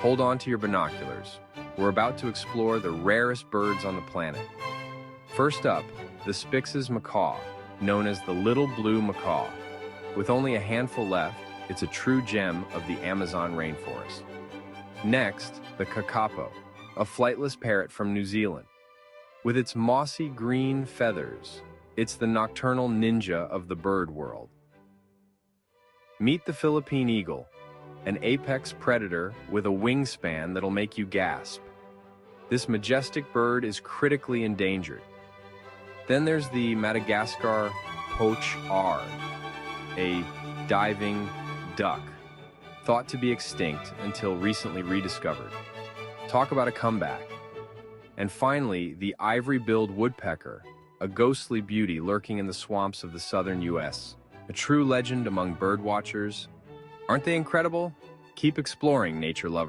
Hold on to your binoculars. We're about to explore the rarest birds on the planet. First up, the Spix's macaw, known as the little blue macaw. With only a handful left, it's a true gem of the Amazon rainforest. Next, the kakapo, a flightless parrot from New Zealand. With its mossy green feathers, it's the nocturnal ninja of the bird world. Meet the Philippine eagle, an apex predator with a wingspan that'll make you gasp. This majestic bird is critically endangered. Then there's the Madagascar poach-ard, a diving duck, thought to be extinct until recently rediscovered. Talk about a comeback. And finally, the ivory-billed woodpecker, a ghostly beauty lurking in the swamps of the southern U.S., a true legend among bird watchers. Aren't they incredible? Keep exploring, nature lovers.